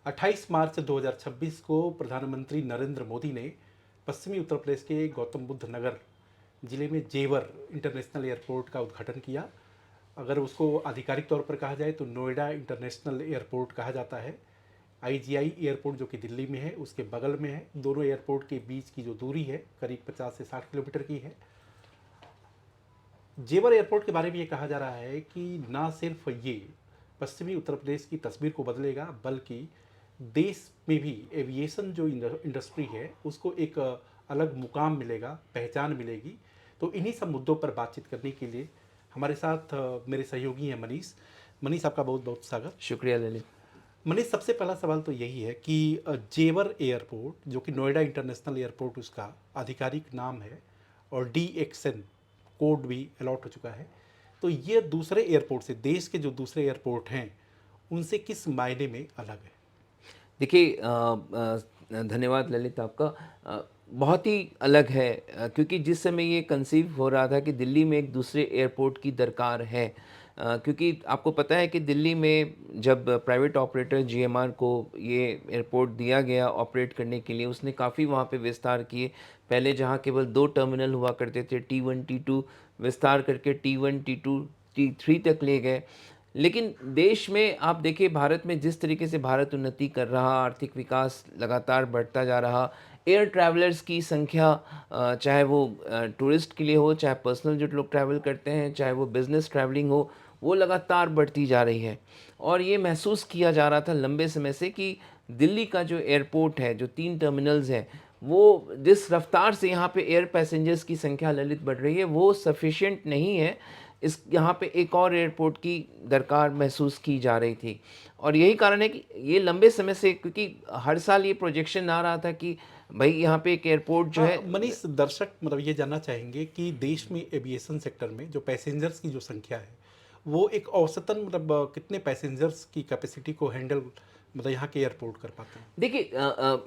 28 मार्च 2026 को प्रधानमंत्री नरेंद्र मोदी ने पश्चिमी उत्तर प्रदेश के गौतम बुद्ध नगर जिले में जेवर इंटरनेशनल एयरपोर्ट का उद्घाटन किया। अगर उसको आधिकारिक तौर पर कहा जाए तो नोएडा इंटरनेशनल एयरपोर्ट कहा जाता है। आईजीआई एयरपोर्ट जो कि दिल्ली में है उसके बगल में है। दोनों एयरपोर्ट के बीच की जो दूरी है करीब 50 से 60 किलोमीटर की है। जेवर एयरपोर्ट के बारे में ये कहा जा रहा है कि ना सिर्फ ये पश्चिमी उत्तर प्रदेश की तस्वीर को बदलेगा बल्कि देश में भी एविएशन जो इंडस्ट्री है उसको एक अलग मुकाम मिलेगा, पहचान मिलेगी। तो इन्हीं सब मुद्दों पर बातचीत करने के लिए हमारे साथ मेरे सहयोगी हैं मनीष। मनीष, आपका बहुत बहुत स्वागत। शुक्रिया ललित। मनीष, सबसे पहला सवाल तो यही है कि जेवर एयरपोर्ट जो कि नोएडा इंटरनेशनल एयरपोर्ट उसका आधिकारिक नाम है और DXN कोड भी अलॉट हो चुका है, तो ये दूसरे एयरपोर्ट से, देश के जो दूसरे एयरपोर्ट हैं उनसे किस मायने में अलग है? देखिए, धन्यवाद ललित आपका। बहुत ही अलग है, क्योंकि जिस समय ये कंसीव हो रहा था कि दिल्ली में एक दूसरे एयरपोर्ट की दरकार है, क्योंकि आपको पता है कि दिल्ली में जब प्राइवेट ऑपरेटर GMR को ये एयरपोर्ट दिया गया ऑपरेट करने के लिए, उसने काफ़ी वहाँ पे विस्तार किए। पहले जहाँ केवल 2 टर्मिनल हुआ करते थे, T1 T2, विस्तार करके T1 T2 T3 तक ले गए। लेकिन देश में आप देखिए, भारत में जिस तरीके से भारत उन्नति कर रहा, आर्थिक विकास लगातार बढ़ता जा रहा, एयर ट्रैवलर्स की संख्या, चाहे वो टूरिस्ट के लिए हो, चाहे पर्सनल जो लोग ट्रैवल करते हैं, चाहे वो बिज़नेस ट्रैवलिंग हो, वो लगातार बढ़ती जा रही है। और ये महसूस किया जा रहा था लंबे समय से कि दिल्ली का जो एयरपोर्ट है, जो 3 टर्मिनल्स हैं, वो जिस रफ्तार से यहाँ पे एयर पैसेंजर्स की संख्या ललित बढ़ रही है, वो सफिशिएंट नहीं है। इस यहाँ पे एक और एयरपोर्ट की दरकार महसूस की जा रही थी। और यही कारण है कि ये लंबे समय से, क्योंकि हर साल ये प्रोजेक्शन आ रहा था कि भाई यहाँ पे एक एयरपोर्ट जो हाँ है। मनीष, दर्शक मतलब ये जानना चाहेंगे कि देश में एविएशन सेक्टर में जो पैसेंजर्स की जो संख्या है वो एक औसतन मतलब कितने पैसेंजर्स की कैपेसिटी को हैंडल मतलब यहाँ के एयरपोर्ट कर पाते हैं? देखिए,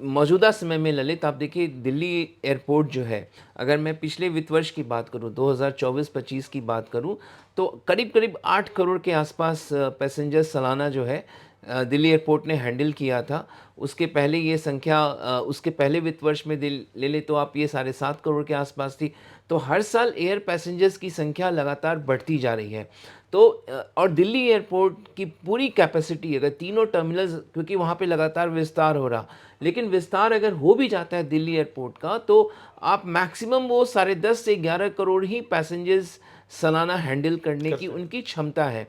मौजूदा समय में ललित, आप देखिए दिल्ली एयरपोर्ट जो है, अगर मैं पिछले वित्त वर्ष की बात करूं, 2024-25 की बात करूं, तो करीब करीब 8 करोड़ के आसपास पैसेंजर सालाना जो है दिल्ली एयरपोर्ट ने हैंडल किया था। उसके पहले ये संख्या, उसके पहले वित्त वर्ष में ले ले तो आप ये 7.5 करोड़ के आसपास थी। तो हर साल एयर पैसेंजर्स की संख्या लगातार बढ़ती जा रही है। तो और दिल्ली एयरपोर्ट की पूरी कैपेसिटी, अगर तीनों टर्मिनल्स, क्योंकि वहाँ पे लगातार विस्तार हो रहा, लेकिन विस्तार अगर हो भी जाता है दिल्ली एयरपोर्ट का, तो आप मैक्सिमम वो 10.5 से 11 करोड़ ही पैसेंजर्स सालाना हैंडल करने कर की सकते उनकी क्षमता है।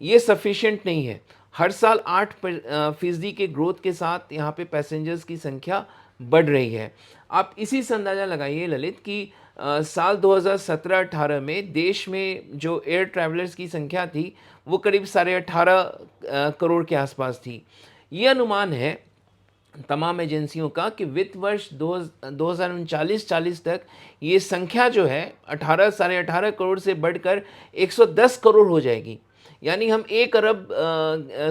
ये सफिशिएंट नहीं है। हर साल 8% के ग्रोथ के साथ यहाँ पे पैसेंजर्स की संख्या बढ़ रही है। आप इसी से अंदाज़ा लगाइए ललित कि साल 2017-18 में देश में जो एयर ट्रैवलर्स की संख्या थी, वो करीब 18.5 करोड़ के आसपास थी। ये अनुमान है तमाम एजेंसियों का कि वित्त वर्ष 2039-40 तक ये संख्या जो है 18-18.5 करोड़ से बढ़कर 110 करोड़ हो जाएगी। यानी हम 1 अरब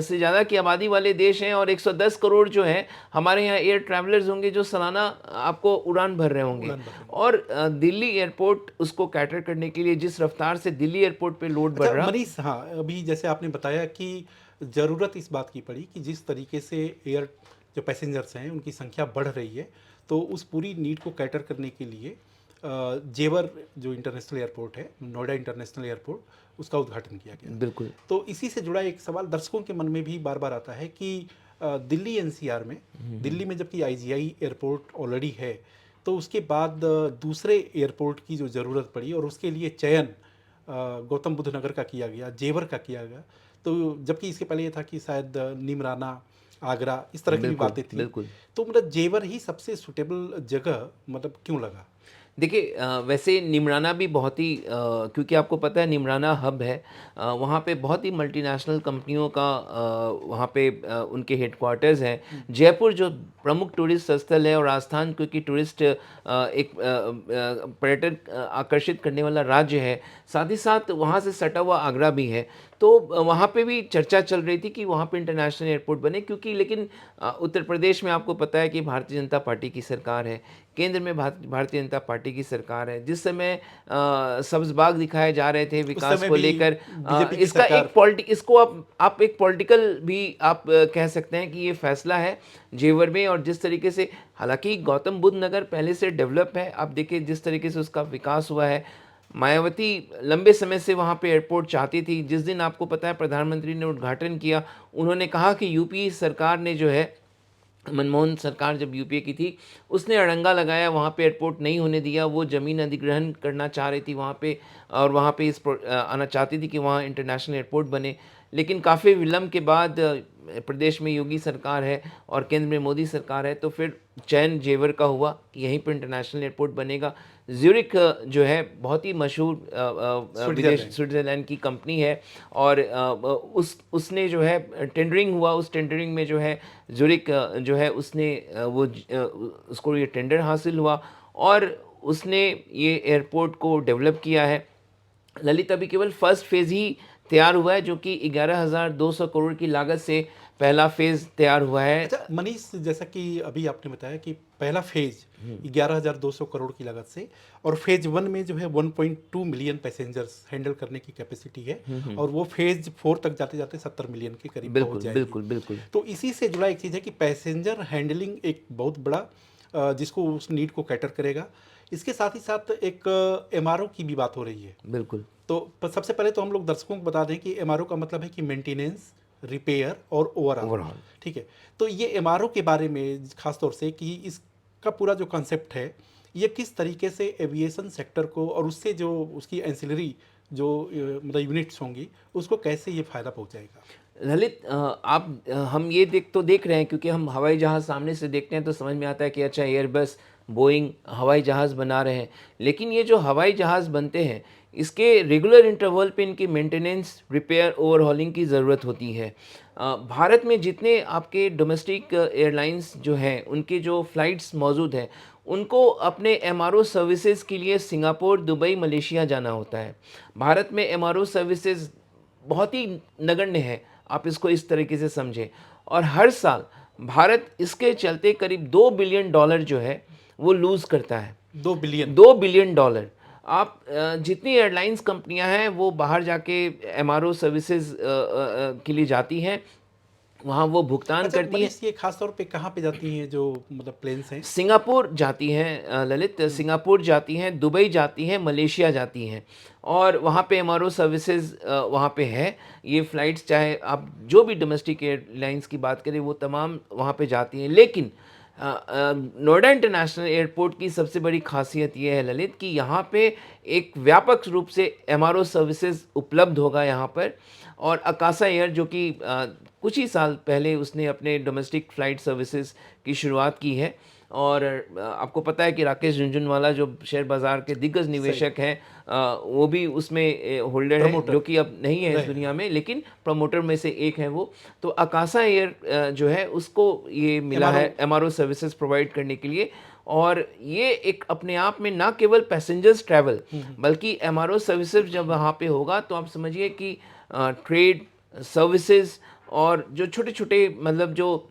से ज़्यादा की आबादी वाले देश हैं, और 110 करोड़ जो हैं हमारे यहाँ एयर ट्रैवलर्स होंगे जो सालाना आपको उड़ान भर रहे होंगे। उड़ान भरने। और दिल्ली एयरपोर्ट उसको कैटर करने के लिए, जिस रफ्तार से दिल्ली एयरपोर्ट पे लोड बढ़ अच्छा रहा। मनीष, हाँ अभी जैसे आपने बताया कि ज़रूरत इस बात की पड़ी कि जिस तरीके से एयर जो पैसेंजर्स हैं उनकी संख्या बढ़ रही है, तो उस पूरी नीड को कैटर करने के लिए जेवर जो इंटरनेशनल एयरपोर्ट है, नोएडा इंटरनेशनल एयरपोर्ट, उसका उद्घाटन किया गया। बिल्कुल। तो इसी से जुड़ा एक सवाल दर्शकों के मन में भी बार बार आता है कि दिल्ली NCR में, दिल्ली में जबकि IGI एयरपोर्ट ऑलरेडी है, तो उसके बाद दूसरे एयरपोर्ट की जो ज़रूरत पड़ी और उसके लिए चयन गौतम बुद्ध नगर का किया गया, जेवर का किया गया। तो जबकि इसके पहले ये था कि शायद निमराना, आगरा, इस तरह की भी बिल्कुल बातें थी। बिल्कुल। तो मतलब जेवर ही सबसे सुटेबल जगह मतलब क्यों लगा? देखिए, वैसे निमराना भी बहुत ही, क्योंकि आपको पता है निमराना हब है, वहाँ पे बहुत ही मल्टीनेशनल कंपनियों का वहाँ पे उनके हेडक्वार्टर्स हैं। जयपुर जो प्रमुख टूरिस्ट स्थल है और राजस्थान क्योंकि टूरिस्ट एक पर्यटन आकर्षित करने वाला राज्य है, साथ ही साथ वहाँ से सटा हुआ आगरा भी है। तो वहाँ पे भी चर्चा चल रही थी कि वहाँ पे इंटरनेशनल एयरपोर्ट बने, क्योंकि लेकिन उत्तर प्रदेश में आपको पता है कि भारतीय जनता पार्टी की सरकार है, केंद्र में भारतीय जनता पार्टी की सरकार है। जिस समय सब्ज बाग दिखाए जा रहे थे उस विकास समय को भी लेकर, बीजेपी की इसका सरकार। एक इसको आप एक पॉलिटिकल भी आप कह सकते हैं कि ये फैसला है जेवर में। और जिस तरीके से, हालांकि गौतम बुद्ध नगर पहले से डेवलप है, आप देखिए जिस तरीके से उसका विकास हुआ है। मायावती लंबे समय से वहाँ पे एयरपोर्ट चाहती थी। जिस दिन आपको पता है प्रधानमंत्री ने उद्घाटन किया, उन्होंने कहा कि यूपी सरकार ने जो है, मनमोहन सरकार जब यूपीए की थी, उसने अड़ंगा लगाया, वहाँ पे एयरपोर्ट नहीं होने दिया। वो ज़मीन अधिग्रहण करना चाह रही थी वहाँ पे, और वहाँ पे आना चाहती थी कि वहाँ इंटरनेशनल एयरपोर्ट बने। लेकिन काफ़ी विलम्ब के बाद प्रदेश में योगी सरकार है और केंद्र में मोदी सरकार है, तो फिर चयन जेवर का हुआ कि यहीं पर इंटरनेशनल एयरपोर्ट बनेगा। ज्यूरिक जो है बहुत ही मशहूर स्विट्जरलैंड। स्विट्ज़रलैंड की कंपनी है, और उसने जो है टेंडरिंग हुआ, उस टेंडरिंग में जो है ज्यूरिक जो है उसने उसको ये टेंडर हासिल हुआ, और उसने ये एयरपोर्ट को डेवलप किया है। ललित अभी केवल फर्स्ट फेज़ ही तैयार हुआ है, जो कि 11,200 करोड़ की लागत से पहला फेज़ तैयार हुआ है। अच्छा मनीष, जैसा कि अभी आपने बताया कि पहला फेज 11,200 करोड़ की लागत से, और फेज 1 में जो है 1.2 मिलियन पैसेंजर्स हैंडल करने की कैपेसिटी है, और वो फेज 4 तक जाते जाते 70 मिलियन के करीब पहुंच बिल्कुल जाएगी। बिल्कुल बिल्कुल। तो इसी से जुड़ा एक चीज़ है कि पैसेंजर हैंडलिंग एक बहुत बड़ा जिसको उस नीड को कैटर करेगा। इसके साथ ही साथ एक एमआरओ की भी बात हो रही है। बिल्कुल तो सबसे पहले तो हम लोग दर्शकों को बता दें कि एमआरओ का मतलब है कि मेंटेनेंस, रिपेयर और ओवरऑल। ओवरऑल। ठीक है, तो ये एमआरओ के बारे में खास तौर से कि इसका पूरा जो कॉन्सेप्ट है, ये किस तरीके से एविएशन सेक्टर को और उससे जो उसकी एंसिलरी जो मतलब यूनिट्स होंगी उसको कैसे ये फ़ायदा पहुंचाएगा। ललित, हम ये देख रहे हैं, क्योंकि हम हवाई जहाज़ सामने से देखते हैं तो समझ में आता है कि अच्छा एयरबस, बोइंग हवाई जहाज़ बना रहे हैं। लेकिन ये जो हवाई जहाज़ बनते हैं, इसके रेगुलर इंटरवल पे इनकी मेंटेनेंस, रिपेयर, ओवरहॉलिंग की ज़रूरत होती है। भारत में जितने आपके डोमेस्टिक एयरलाइंस जो हैं, उनके जो फ़्लाइट्स मौजूद हैं, उनको अपने एमआरओ सर्विसेज के लिए सिंगापुर, दुबई, मलेशिया जाना होता है। भारत में एमआरओ सर्विसेज बहुत ही नगण्य है, आप इसको इस तरीके से समझें। और हर साल भारत इसके चलते करीब $2 बिलियन जो है वो लूज़ करता है। 2 बिलियन। $2 बिलियन। आप जितनी एयरलाइंस कंपनियां हैं वो बाहर जाके एमआरओ सर्विसेज के लिए जाती हैं, वहाँ वो भुगतान अच्छा करती हैं। मनीष, ये खास तौर पे कहाँ पे जाती हैं जो मतलब प्लेन्स हैं। सिंगापुर जाती हैं ललित, सिंगापुर जाती हैं, दुबई जाती हैं, मलेशिया जाती हैं, और वहाँ पे एमआरओ सर्विसेज वहाँ पे है। ये फ़्लाइट्स चाहे आप जो भी डोमेस्टिक एयरलाइंस की बात करें, वो तमाम वहाँ पे जाती हैं। लेकिन नोएडा इंटरनेशनल एयरपोर्ट की सबसे बड़ी खासियत ये है ललित कि यहाँ पे एक व्यापक रूप से एमआरओ सर्विसेज उपलब्ध होगा यहाँ पर। और अकासा एयर जो कि कुछ ही साल पहले उसने अपने डोमेस्टिक फ़्लाइट सर्विसेज की शुरुआत की है, और आपको पता है कि राकेश झुनझुनवाला जो शेयर बाज़ार के दिग्गज निवेशक हैं, वो भी उसमें होल्डर है, प्रमोटर जो कि अब नहीं है इस दुनिया में, लेकिन प्रमोटर में से एक है वो। तो अकासा एयर जो है उसको ये मिला है एमआरओ सर्विसेज प्रोवाइड करने के लिए। और ये एक अपने आप में ना केवल पैसेंजर्स ट्रैवल, बल्कि एमआरओ सर्विसेज जब वहाँ पे होगा तो आप समझिए कि ट्रेड, सर्विसेज, और जो छोटे छोटे मतलब जो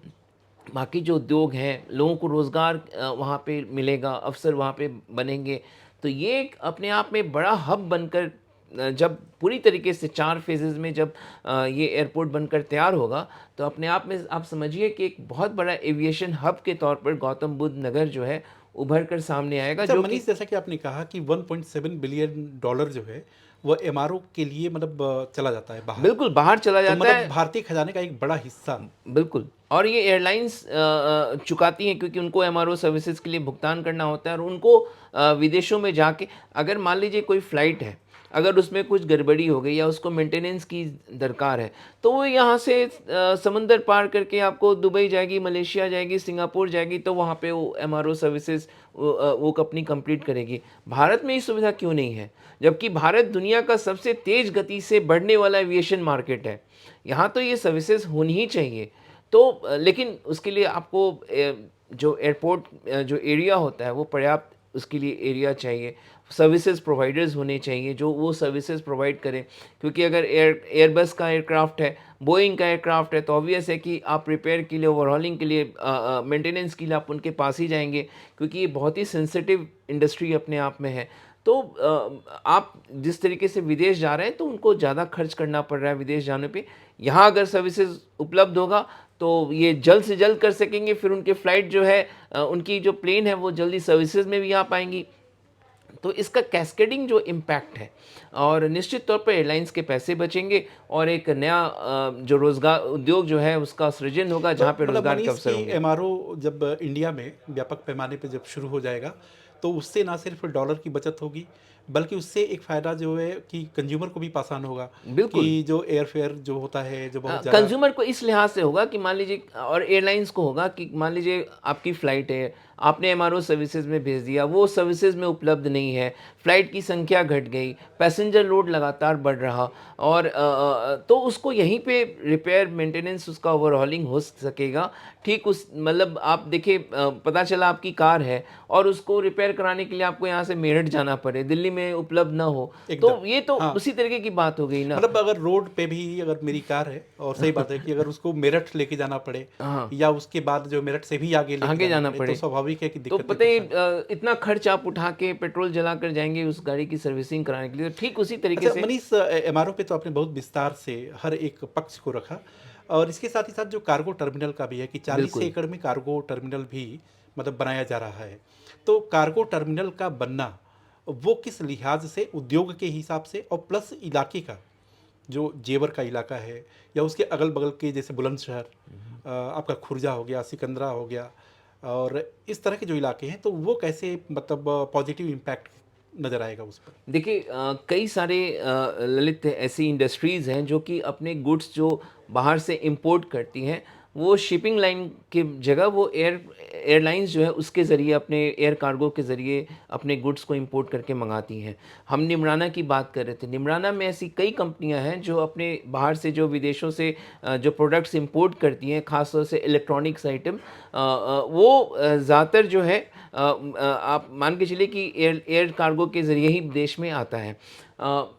बाकी जो उद्योग हैं, लोगों को रोज़गार वहाँ पे मिलेगा, अवसर वहाँ पे बनेंगे। तो ये एक अपने आप में बड़ा हब बनकर जब पूरी तरीके से 4 फेजेज़ में जब ये एयरपोर्ट बनकर तैयार होगा, तो अपने आप में आप समझिए कि एक बहुत बड़ा एविएशन हब के तौर पर गौतम बुद्ध नगर जो है उभर कर सामने आएगा। अच्छा जो कि मनीष, जैसा कि आपने कहा कि 1.7 बिलियन डॉलर जो है वो एमआरओ के लिए मतलब चला जाता है बाहर। बिल्कुल बाहर चला तो जाता मतलब है। भारतीय खजाने का एक बड़ा हिस्सा। बिल्कुल, और ये एयरलाइंस चुकाती हैं, क्योंकि उनको एमआरओ सर्विसेज के लिए भुगतान करना होता है। और उनको विदेशों में जाके, अगर मान लीजिए कोई फ़्लाइट है, अगर उसमें कुछ गड़बड़ी हो गई या उसको मेंटेनेंस की दरकार है, तो वो यहाँ से समंदर पार करके आपको दुबई जाएगी, मलेशिया जाएगी, सिंगापुर जाएगी, तो वहाँ पे वो एमआरओ सर्विसेज वो अपनी कंप्लीट करेगी। भारत में ये सुविधा क्यों नहीं है, जबकि भारत दुनिया का सबसे तेज़ गति से बढ़ने वाला एविएशन मार्केट है। यहाँ तो ये सर्विसेज होनी ही चाहिए। तो लेकिन उसके लिए आपको जो एयरपोर्ट जो एरिया होता है वो पर्याप्त उसके लिए एरिया चाहिए, सर्विसेज प्रोवाइडर्स होने चाहिए जो वो सर्विसेज प्रोवाइड करें, क्योंकि अगर एयरबस का एयरक्राफ्ट है, बोइंग का एयरक्राफ्ट है, तो ऑब्वियस है कि आप रिपेयर के लिए, ओवरहॉलिंग के लिए, मेंटेनेंस के लिए आप उनके पास ही जाएंगे, क्योंकि ये बहुत ही सेंसिटिव इंडस्ट्री अपने आप में है। तो आप जिस तरीके से विदेश जा रहे हैं तो उनको ज़्यादा खर्च करना पड़ रहा है विदेश जाने पे। यहाँ अगर सर्विसेज उपलब्ध होगा तो ये जल्द से जल्द कर सकेंगे, फिर उनके फ़्लाइट जो है, उनकी जो प्लेन है वो जल्दी सर्विसेज में भी आ पाएंगी। तो इसका कैस्केडिंग जो इम्पैक्ट है, और निश्चित तौर पर एयरलाइंस के पैसे बचेंगे और एक नया जो रोज़गार उद्योग जो है उसका सृजन होगा, तो जहाँ पे मतलब रोज़गार के मनीष अवसर की होंगे। एमआरओ जब इंडिया में व्यापक पैमाने पे जब शुरू हो जाएगा, तो उससे ना सिर्फ डॉलर की बचत होगी, बल्कि उससे एक फ़ायदा जो है कि कंज्यूमर को भी पासान होगा, बिल्कुल। कि जो एयर फेयर जो होता है जो बहुत ज़्यादा। कंज्यूमर को इस लिहाज से होगा कि मान लीजिए, और एयरलाइंस को होगा कि मान लीजिए आपकी फ़्लाइट है, आपने एमआरओ सर्विसेज में भेज दिया, वो सर्विसेज में उपलब्ध नहीं है, फ़्लाइट की संख्या घट गई, पैसेंजर लोड लगातार बढ़ रहा, और तो उसको यहीं पे रिपेयर, मेंटेनेंस, उसका ओवरहॉलिंग हो सकेगा। ठीक उस मतलब आप देखिए, पता चला आपकी कार है और उसको रिपेयर कराने के लिए आपको यहाँ से मेरठ जाना पड़े, दिल्ली में उपलब्ध ना हो, एकदम। तो ये तो हाँ, उसी तरीके की बात हो गई ना। मतलब अगर रोड पे भी अगर मेरी कार है, और सही बात है कि अगर उसको मेरठ लेके जाना पड़े, हाँ, या उसके बाद जो मेरठ से भी आगे लेके आगे जाना जाना पड़े, तो पड़े। स्वाभाविक है कि तो दिक्कतें पता है, परेशानी। इतना खर्च आप उठा के पेट्रोल जला कर जाएंगे उस गाड़ी की सर्विसिंग कराने के लिए, तो ठीक उसी तरीके अच्छा से। मनीष, एमआरओ पे तो आपने बहुत विस्तार से हर एक पक्ष को रखा, और इसके साथ ही साथ जो कार्गो टर्मिनल का भी है कि 40 बिल्कुल। एकड़ में कार्गो टर्मिनल भी मतलब बनाया जा रहा है। तो कार्गो टर्मिनल का बनना वो किस लिहाज से, उद्योग के हिसाब से और प्लस इलाके का, जो जेवर का इलाका है या उसके अगल बगल के जैसे बुलंदशहर, आपका खुर्जा हो गया, सिकंदरा हो गया, और इस तरह के जो इलाके हैं, तो वो कैसे मतलब पॉजिटिव इम्पैक्ट नज़र आएगा उस पर। देखिए, कई सारे ललित ऐसी इंडस्ट्रीज़ हैं जो कि अपने गुड्स जो बाहर से इंपोर्ट करती हैं, वो शिपिंग लाइन की जगह वो एयरलाइंस जो है उसके ज़रिए, अपने एयर कार्गो के ज़रिए अपने गुड्स को इंपोर्ट करके मंगाती हैं। हम निमराना की बात कर रहे थे, निमराना में ऐसी कई कंपनियां हैं जो अपने बाहर से, जो विदेशों से जो प्रोडक्ट्स इंपोर्ट करती हैं, ख़ासतौर से इलेक्ट्रॉनिक्स आइटम, वो ज़्यादातर जो है, आप मान के चलिए कि एयर कार्गो के ज़रिए ही देश में आता है। अ,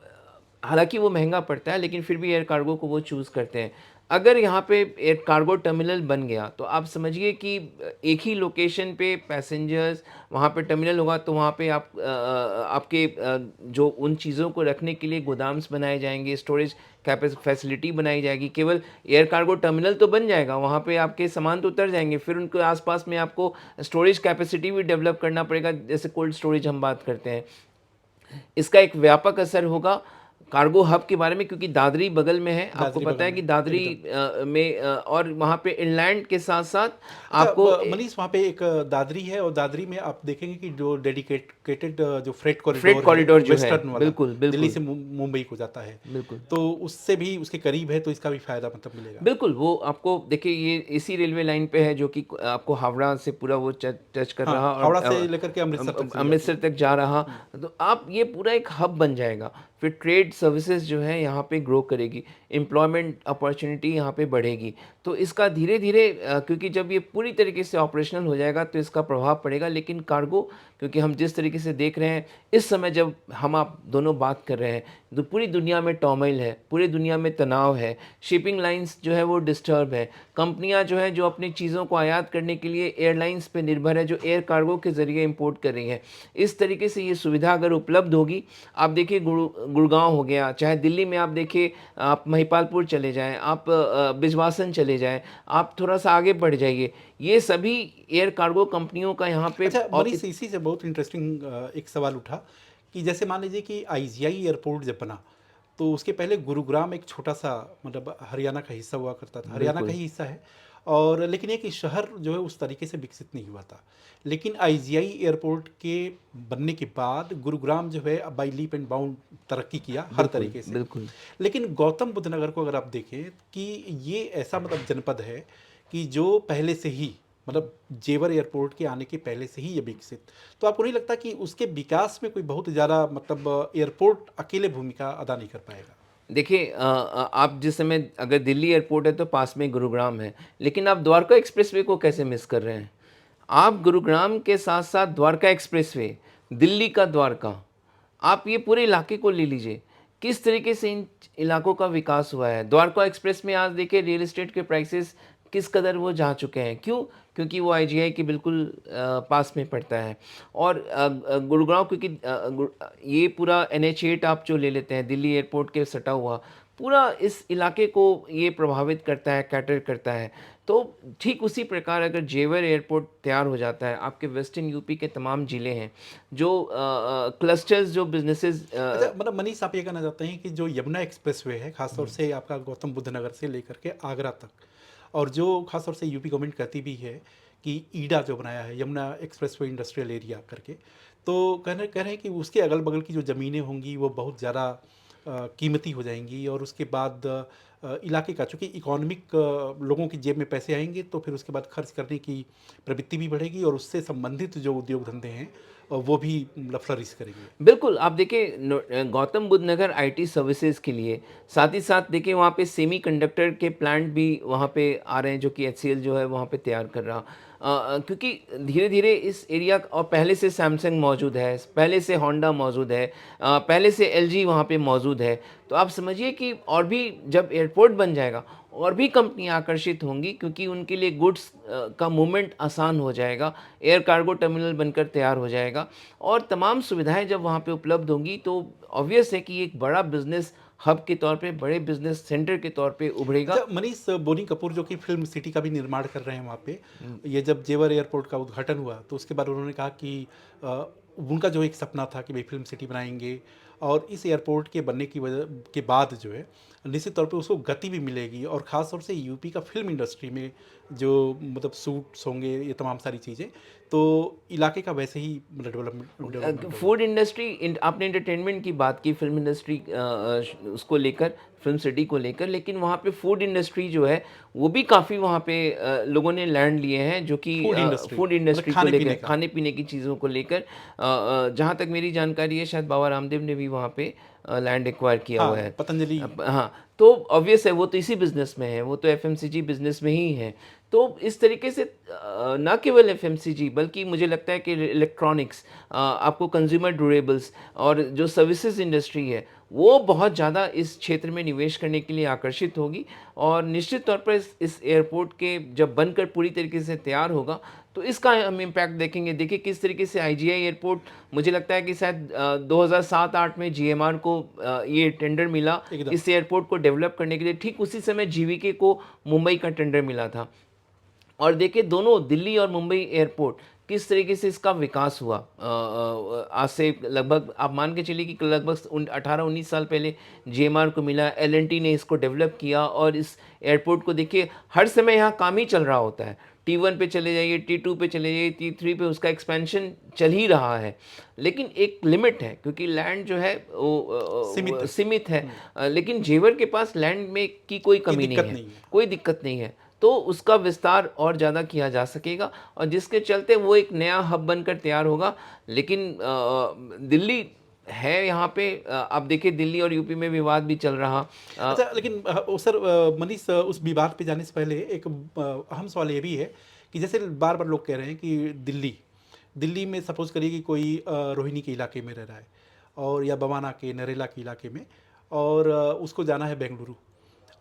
हालाँकि वो महँगा पड़ता है, लेकिन फिर भी एयर कार्गो को वो चूज़ करते हैं। अगर यहाँ पे एयर कार्गो टर्मिनल बन गया तो आप समझिए कि एक ही लोकेशन पे पैसेंजर्स, वहाँ पे टर्मिनल होगा तो वहाँ पे आपके जो उन चीज़ों को रखने के लिए गोदाम्स बनाए जाएँगे, स्टोरेज फैसिलिटी बनाई जाएगी। केवल एयर कार्गो टर्मिनल तो बन जाएगा, वहाँ पे आपके सामान तो उतर जाएँगे, फिर उनके आस-पास में आपको स्टोरेज कैपेसिटी भी डेवलप करना पड़ेगा, जैसे कोल्ड स्टोरेज हम बात करते हैं। इसका एक व्यापक असर होगा कार्गो हब के बारे में, क्योंकि दादरी बगल में है। आपको दादरी पता बगल है में कि दादरी एकदम। में और वहाँ पे इनलैंड के साथ-साथ अच्छा, आपको मनीष वहाँ पे एक दादरी है, और दादरी में आप देखेंगे कि जो डेडिकेटेड जो फ्रेट फ्रेट कॉरिडोर है कॉरिडोर जो है, वेस्टर्न वाला, बिल्कुल, दिल्ली बिल्कुल, से मुंबई को जाता है, बिल्कुल। तो उससे भी उसके करीब है, तो इसका भी फायदा मतलब मिलेगा। बिल्कुल, वो आपको देखिए, ये इसी रेलवे लाइन पे है जो कि आपको हावड़ा से पूरा वो टच कर हाँ, रहा, और हावड़ा से लेकर के अमृतसर तक चली जाती अमृतसर है। तक जा रहा। तो आप ये पूरा एक हब बन जाएगा। फिर ट्रेड सर्विसेज जो है यहाँ पे ग्रो करेगी, एम्प्लॉयमेंट अपॉर्चुनिटी यहाँ पे बढ़ेगी। तो इसका धीरे-धीरे, क्योंकि जब ये पूरी तरीके से ऑपरेशनल हो जाएगा तो इसका प्रभाव पड़ेगा। लेकिन कार्गो, क्योंकि हम जिस तरीके से देख रहे हैं इस समय, जब हम आप दोनों बात कर रहे हैं, तो पूरी दुनिया में टॉर्मोइल है, पूरी दुनिया में तनाव है, शिपिंग लाइंस जो है वो डिस्टर्ब है, कंपनियां जो हैं जो अपनी चीज़ों को आयात करने के लिए एयरलाइंस पे निर्भर है जो एयर कार्गो के ज़रिए इंपोर्ट कर रही हैं। इस तरीके से ये सुविधा अगर उपलब्ध होगी, आप देखिए गुड़गांव हो गया, चाहे दिल्ली में आप देखिए, आप महिपालपुर चले जाएं, आप बिजवासन चले जाएं, आप थोड़ा सा आगे बढ़ जाइए, ये सभी एयर कार्गो कंपनियों का यहाँ पे। अच्छा और मनीष, इसी से बहुत इंटरेस्टिंग एक सवाल उठा कि जैसे मान लीजिए कि आईजीआई एयरपोर्ट जब बना, तो उसके पहले गुरुग्राम एक छोटा सा मतलब हरियाणा का हिस्सा हुआ करता था, हरियाणा का बिल्कुल, ही हिस्सा है, और लेकिन एक शहर जो है उस तरीके से विकसित नहीं हुआ था। लेकिन आईजीआई एयरपोर्ट के बनने के बाद गुरुग्राम जो है बाई लीप एंड बाउंड तरक्की किया हर बिल्कुल, तरीके से। बिल्कुल, लेकिन गौतम बुद्ध नगर को अगर आप देखें कि ये ऐसा मतलब जनपद है कि जो पहले से ही मतलब जेवर एयरपोर्ट के आने के पहले से ही ये विकसित, तो आपको नहीं लगता कि उसके विकास में कोई बहुत ज़्यादा मतलब एयरपोर्ट अकेले भूमिका अदा नहीं कर पाएगा। देखिए, आप जिस समय, अगर दिल्ली एयरपोर्ट है तो पास में गुरुग्राम है, लेकिन आप द्वारका एक्सप्रेसवे को कैसे मिस कर रहे हैं? आप गुरुग्राम के साथ साथ द्वारका एक्सप्रेसवे, दिल्ली का द्वारका, आप ये पूरे इलाके को ले लीजिए, किस तरीके से इन इलाकों का विकास हुआ है। द्वारका एक्सप्रेस में आज देखिए रियल एस्टेट के प्राइसेस किस कदर वो जा चुके हैं। क्यों? क्योंकि वो आईजीआई के बिल्कुल पास में पड़ता है। और गुड़गांव क्योंकि ये पूरा NH8 आप जो ले लेते हैं, दिल्ली एयरपोर्ट के सटा हुआ, पूरा इस इलाके को ये प्रभावित करता है, कैटर करता है। तो ठीक उसी प्रकार अगर जेवर एयरपोर्ट तैयार हो जाता है, आपके वेस्टर्न यूपी के तमाम ज़िले हैं जो क्लस्टर्स, जो बिजनेसेस। अच्छा, मतलब मनीष, आप ये कहना चाहते हैं कि जो यमुना एक्सप्रेसवे है खासतौर से आपका गौतम बुद्ध नगर से लेकर के आगरा तक, और जो खासतौर से यूपी गवर्नमेंट कहती भी है कि ईडा जो बनाया है यमुना एक्सप्रेसवे इंडस्ट्रियल एरिया करके, तो कह रहे हैं कि उसके अगल बगल की जो ज़मीनें होंगी वो बहुत ज़्यादा कीमती हो जाएंगी, और उसके बाद इलाके का चूँकि इकोनॉमिक लोगों की जेब में पैसे आएंगे तो फिर उसके बाद खर्च करने की प्रवृत्ति भी बढ़ेगी, और उससे संबंधित जो उद्योग धंधे हैं वो भी मतलब फ्लरिश करेंगे। बिल्कुल, आप देखिए गौतम बुद्ध नगर आईटी सर्विसेज के लिए, साथ ही साथ देखिए वहाँ पे सेमीकंडक्टर के प्लांट भी वहाँ पे आ रहे हैं, जो कि एचसीएल जो है वहाँ पे तैयार कर रहा। क्योंकि धीरे-धीरे इस एरिया, और पहले से सैमसंग मौजूद है, पहले से होंडा मौजूद है, पहले से एलजी वहाँ पे मौजूद है। तो आप समझिए कि और भी जब एयरपोर्ट बन जाएगा, और भी कंपनियां आकर्षित होंगी, क्योंकि उनके लिए गुड्स का मूवमेंट आसान हो जाएगा, एयर कार्गो टर्मिनल बनकर तैयार हो जाएगा, और तमाम सुविधाएं जब वहाँ पे उपलब्ध होंगी तो ऑब्वियस है कि एक बड़ा बिजनेस हब के तौर पे, बड़े बिजनेस सेंटर के तौर पे उभरेगा। अच्छा मनीष, बोनी कपूर जो कि फिल्म सिटी का भी निर्माण कर रहे हैं वहाँ पे, ये जब जेवर एयरपोर्ट का उद्घाटन हुआ तो उसके बाद उन्होंने कहा कि उनका जो एक सपना था कि भाई फिल्म सिटी बनाएंगे, और इस एयरपोर्ट के बनने की वजह के बाद जो है निश्चित तौर पे उसको गति भी मिलेगी, और ख़ास तौर से यूपी का फिल्म इंडस्ट्री में जो मतलब सूट्स होंगे, ये तमाम सारी चीज़ें, तो इलाके का वैसे ही मतलब डेवलपमेंट होगा। फूड इंडस्ट्री, आपने एंटरटेनमेंट की बात की, फिल्म इंडस्ट्री उसको लेकर, फिल्म सिटी को लेकर, लेकिन वहाँ पे फूड इंडस्ट्री जो है वो भी काफ़ी वहाँ पे लोगों ने लैंड लिए हैं, जो कि फूड इंडस्ट्री फूड मतलब इंडस्ट्री को खाने पीने लेकर, का। खाने पीने की चीज़ों को लेकर। जहाँ तक मेरी जानकारी है, शायद बाबा रामदेव ने भी वहाँ पे लैंड एक्वायर किया हुआ हाँ, है। पतंजलि। हाँ, तो ऑब्वियस है वो तो इसी बिजनेस में है, वो तो एफएमसीजी बिजनेस में ही है। तो इस तरीके से ना केवल एफएमसीजी, बल्कि मुझे लगता है कि इलेक्ट्रॉनिक्स, आपको कंज्यूमर ड्यूरेबल्स, और जो सर्विसेज इंडस्ट्री है वो बहुत ज़्यादा इस क्षेत्र में निवेश करने के लिए आकर्षित होगी। और निश्चित तौर पर इस एयरपोर्ट के जब बनकर पूरी तरीके से तैयार होगा तो इसका हम इम्पैक्ट देखेंगे। देखिए किस तरीके से आईजीआई एयरपोर्ट, मुझे लगता है कि शायद 2007-8 में जीएमआर को ये टेंडर मिला एकदम। इस एयरपोर्ट को डेवलप करने के लिए। ठीक उसी समय जीवीके को मुंबई का टेंडर मिला था। और देखिए दोनों दिल्ली और मुंबई एयरपोर्ट किस तरीके से इसका विकास हुआ। आज से लगभग आप मान के चलिए कि लगभग 18-19 साल पहले जीएमआर को मिला, एलएनटी ने इसको डेवलप किया, और इस एयरपोर्ट को देखिए हर समय यहाँ काम ही चल रहा होता है। T1 पे चले जाइए, T2 पे चले जाइए, T3 पे उसका एक्सपेंशन चल ही रहा है। लेकिन एक लिमिट है, क्योंकि लैंड जो है सीमित वो है। सीमित है। लेकिन जेवर के पास लैंड में की कोई कमी नहीं दिक्कत है, नहीं है। कोई दिक्कत नहीं है। तो उसका विस्तार और ज़्यादा किया जा सकेगा, और जिसके चलते वो एक नया हब बनकर तैयार होगा। लेकिन दिल्ली है यहाँ पे, आप देखिए दिल्ली और यूपी में विवाद भी चल रहा। अच्छा, लेकिन सर मनीष, उस विवाद पे जाने से पहले एक अहम सवाल ये भी है कि जैसे बार बार लोग कह रहे हैं कि दिल्ली दिल्ली में सपोज करिए कि कोई रोहिणी के इलाके में रह रहा है, और या बवाना के नरेला के इलाके में, और उसको जाना है बेंगलुरु,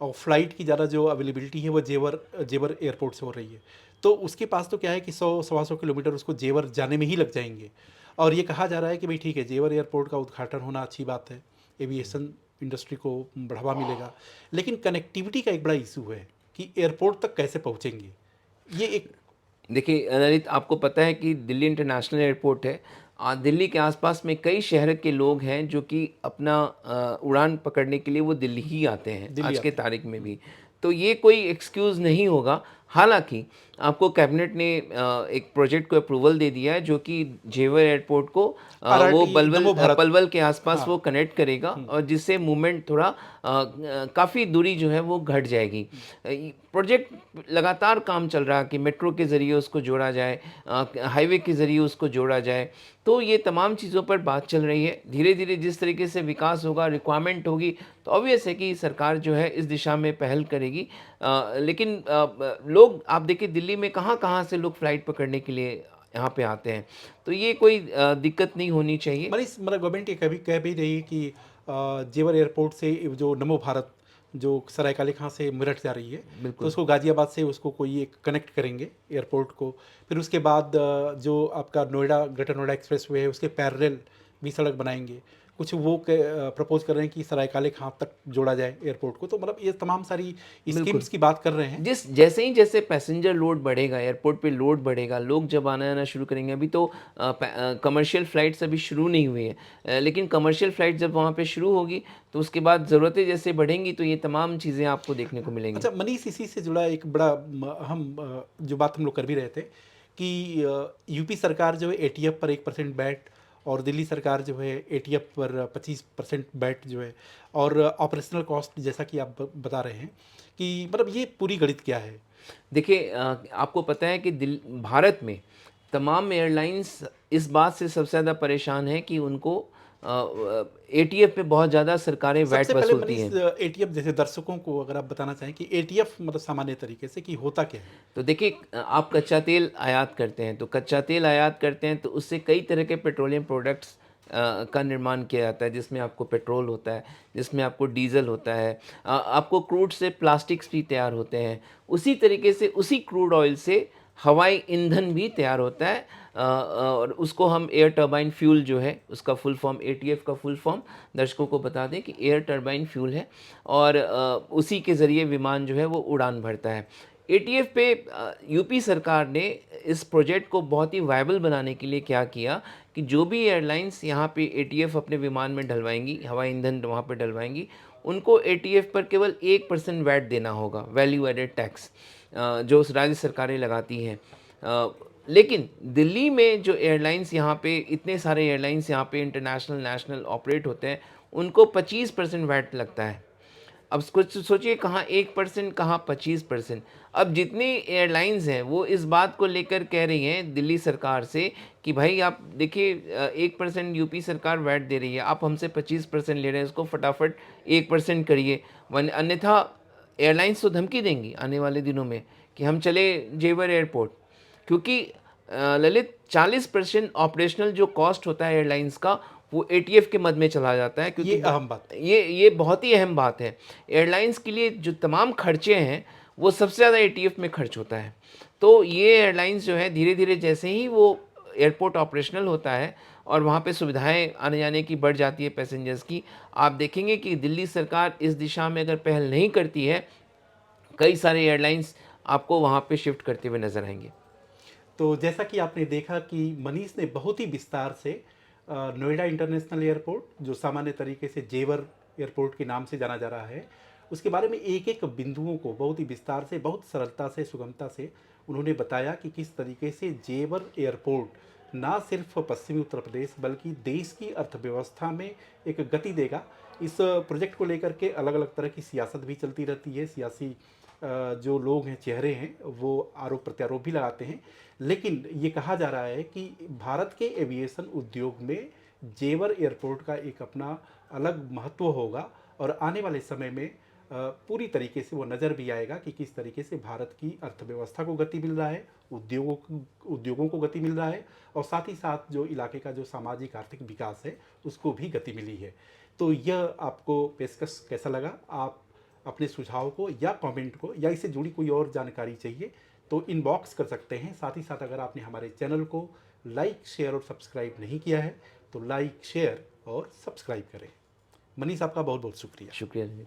और फ्लाइट की ज़्यादा जो अवेलेबिलिटी है वो जेवर जेवर एयरपोर्ट से हो रही है, तो उसके पास तो क्या है कि 100-125 किलोमीटर उसको जेवर जाने में ही लग जाएंगे। और ये कहा जा रहा है कि भाई ठीक है, जेवर एयरपोर्ट का उद्घाटन होना अच्छी बात है, एविएशन इंडस्ट्री को बढ़ावा मिलेगा, लेकिन कनेक्टिविटी का एक बड़ा इशू है कि एयरपोर्ट तक कैसे पहुंचेंगे। ये एक देखिए ललित, आपको पता है कि दिल्ली इंटरनेशनल एयरपोर्ट है। दिल्ली के आसपास में कई शहर के लोग हैं जो कि अपना उड़ान पकड़ने के लिए वो दिल्ली ही आते हैं दिल्ली आज के आते हैं। तारीख में भी। तो ये कोई एक्सक्यूज़ नहीं होगा। हालांकि आपको कैबिनेट ने एक प्रोजेक्ट को अप्रूवल दे दिया है, जो कि जेवर एयरपोर्ट को वो आरआरटी नमो भारत। पलवल के आसपास हाँ। वो कनेक्ट करेगा, और जिससे मूवमेंट थोड़ा काफ़ी दूरी जो है वो घट जाएगी। प्रोजेक्ट लगातार काम चल रहा है कि मेट्रो के ज़रिए उसको जोड़ा जाए, हाईवे के ज़रिए उसको जोड़ा जाए। तो ये तमाम चीज़ों पर बात चल रही है। धीरे धीरे जिस तरीके से विकास होगा, रिक्वायरमेंट होगी, तो ऑब्वियस है कि सरकार जो है इस दिशा में पहल करेगी। लेकिन लोग, आप देखिए दिल्ली में कहाँ-कहाँ से लोग फ़्लाइट पकड़ने के लिए यहाँ पे आते हैं। तो ये कोई दिक्कत नहीं होनी चाहिए। मनीष, मतलब गवर्नमेंट ये कभी कह भी रही है कि जेवर एयरपोर्ट से जो नमो भारत जो सरायकाले खां से मेरठ जा रही है, तो बिल्कुल। उसको गाजियाबाद से उसको कोई एक कनेक्ट करेंगे एयरपोर्ट को। फिर उसके बाद जो आपका Noida greater Noida express way है उसके पैरेलल भी सड़क बनाएंगे। कुछ वो प्रपोज कर रहे हैं कि सरायकाले खां तक जोड़ा जाए एयरपोर्ट को। तो मतलब ये तमाम सारी बिल्कुल। स्कीम्स की बात कर रहे हैं। जैसे पैसेंजर लोड बढ़ेगा, एयरपोर्ट पे लोड बढ़ेगा, लोग जब आना-जाना शुरू करेंगे, अभी तो कमर्शियल फ़्लाइट्स अभी शुरू नहीं हुई हैं। लेकिन कमर्शियल फ़्लाइट जब वहाँ पे शुरू होगी, तो उसके बाद ज़रूरतें जैसे बढ़ेंगी, तो ये तमाम चीज़ें आपको देखने को मिलेंगी। अच्छा मनीष, इसी से जुड़ा एक बड़ा जो बात हम लोग कर भी रहे थे कि यूपी सरकार जो है एटीएफ पर 1% बैट, और दिल्ली सरकार जो है एटीएफ पर 25% बैट जो है, और ऑपरेशनल कॉस्ट जैसा कि आप बता रहे हैं कि मतलब ये पूरी गणित क्या है? देखिए आपको पता है कि भारत में तमाम एयरलाइंस इस बात से सबसे ज़्यादा परेशान हैं कि उनको एटीएफ पे बहुत ज़्यादा सरकारें वैट सबसे पहले वसूलती मनीष, हैं। एटीएफ जैसे दर्शकों को अगर आप बताना चाहें कि एटीएफ मतलब सामान्य तरीके से कि होता क्या है? तो देखिए आप कच्चा तेल आयात करते हैं, तो कच्चा तेल आयात करते हैं तो उससे कई तरह के पेट्रोलियम प्रोडक्ट्स का निर्माण किया जाता है, जिसमें आपको पेट्रोल होता है, जिसमें आपको डीजल होता है, आपको क्रूड से प्लास्टिक्स भी तैयार होते हैं। उसी तरीके से उसी क्रूड ऑयल से हवाई ईंधन भी तैयार होता है, और उसको हम एयर टरबाइन फ्यूल जो है, उसका फुल फॉर्म एटीएफ का फुल फॉर्म दर्शकों को बता दें कि एयर टरबाइन फ्यूल है, और उसी के ज़रिए विमान जो है वो उड़ान भरता है। एटीएफ पे यूपी सरकार ने इस प्रोजेक्ट को बहुत ही वायबल बनाने के लिए क्या किया कि जो भी एयरलाइंस यहाँ पे एटीएफ अपने विमान में डलवाएंगी, हवाई ईंधन वहाँ पे डलवाएंगी, उनको एटीएफ पर केवल 1% वैट देना होगा, वैल्यू एडेड टैक्स, जो राज्य सरकारें लगाती हैं। लेकिन दिल्ली में जो एयरलाइंस यहाँ पे, इतने सारे एयरलाइंस यहाँ पे इंटरनेशनल नेशनल ऑपरेट होते हैं, उनको 25% वैट लगता है। अब कुछ सोचिए, कहाँ 1%, कहाँ 25%। अब जितनी एयरलाइंस हैं वो इस बात को लेकर कह रही हैं दिल्ली सरकार से कि भाई आप देखिए 1% यूपी सरकार वैट दे रही है, आप हमसे 25% ले रहे हैं, इसको फटाफट 1% करिए, अन्यथा एयरलाइंस तो धमकी देंगी आने वाले दिनों में कि हम चले जेवर एयरपोर्ट। क्योंकि ललित 40% ऑपरेशनल जो कॉस्ट होता है एयरलाइंस का, वो एटीएफ के मद में चला जाता है। क्योंकि ये अहम बात है। ये बहुत ही अहम बात है। एयरलाइंस के लिए जो तमाम खर्चे हैं वो सबसे ज़्यादा एटीएफ में खर्च होता है। तो ये एयरलाइंस जो है धीरे धीरे जैसे ही वो एयरपोर्ट ऑपरेशनल होता है और वहाँ पे सुविधाएं आने जाने की बढ़ जाती है पैसेंजर्स की, आप देखेंगे कि दिल्ली सरकार इस दिशा में अगर पहल नहीं करती है, कई सारे एयरलाइंस आपको वहाँ पे शिफ्ट करते हुए नजर आएंगे। तो जैसा कि आपने देखा कि मनीष ने बहुत ही विस्तार से नोएडा इंटरनेशनल एयरपोर्ट, जो सामान्य तरीके से जेवर एयरपोर्ट के नाम से जाना जा रहा है, उसके बारे में एक एक बिंदुओं को बहुत ही विस्तार से, बहुत सरलता से, सुगमता से उन्होंने बताया कि किस तरीके से जेवर एयरपोर्ट ना सिर्फ पश्चिमी उत्तर प्रदेश बल्कि देश की अर्थव्यवस्था में एक गति देगा। इस प्रोजेक्ट को लेकर के अलग अलग तरह की सियासत भी चलती रहती है। सियासी जो लोग हैं, चेहरे हैं, वो आरोप प्रत्यारोप भी लगाते हैं, लेकिन ये कहा जा रहा है कि भारत के एविएशन उद्योग में जेवर एयरपोर्ट का एक अपना अलग महत्व होगा, और आने वाले समय में पूरी तरीके से वो नज़र भी आएगा कि किस तरीके से भारत की अर्थव्यवस्था को गति मिल रहा है, उद्योगों को गति मिल रहा है, और साथ ही साथ जो इलाके का जो सामाजिक आर्थिक विकास है उसको भी गति मिली है। तो यह आपको पेशकश कैसा लगा? आप अपने सुझाव को या कमेंट को, या इससे जुड़ी कोई और जानकारी चाहिए तो इनबॉक्स कर सकते हैं। साथ ही साथ अगर आपने हमारे चैनल को लाइक, शेयर और सब्सक्राइब नहीं किया है तो लाइक, शेयर और सब्सक्राइब करें। मनीष, आपका बहुत बहुत शुक्रिया। शुक्रिया।